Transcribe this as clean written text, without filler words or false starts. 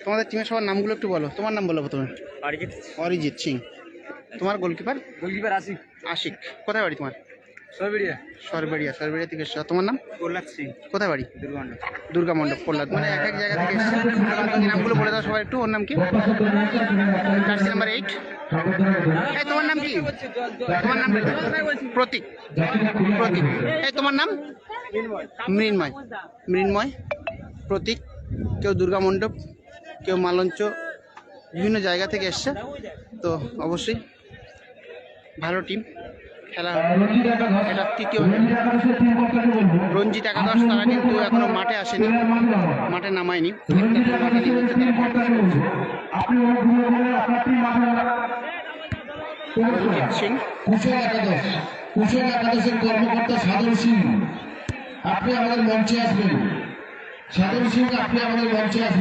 তোমাদের টিমের সবার নামগুলো একটু বলো। তোমার নাম বলো প্রথমে। অরিজিৎ সিং। তোমার গোলকিপার? আশিক। আশিক। কোথায় বাড়ি তোমার? সরবেড়িয়া। সরবেড়িয়া থেকে এসছো। তোমার নাম? প্রহ্লাদ সিং। কোথায় বাড়ি? দুর্গামণ্ডপ। দুর্গা মণ্ডপ, প্রহ্লাদ। মানে এক এক জায়গা থেকে এসছে। বাকি নামগুলো বলে দাও সবাই একটু। ওর নাম কি? Jersey number 8। এই তোমার নাম কি? তোমার নাম? প্রতীক। প্রতীক। এই তোমার নাম? মৃন্ময়। মৃন্ময়, প্রতীক। কেউ দুর্গা মণ্ডপ, কেউ মালঞ্চ, বিভিন্ন জায়গা থেকে এসছে। তো অবশ্যই ভালো টিম খেলা হবে। এটা তৃতীয় রঞ্জিত একাদশ। তারা কিন্তু এখনো মাঠে আসেনি, মাঠে নামায়নি। রঞ্জিত সিং। কুশল একাদশের কর্মকর্তা সাধন সিং, আপনি আমাদের মঞ্চে আসবেন। সাধন সিং, আপনি আমাদের মঞ্চে আসবেন।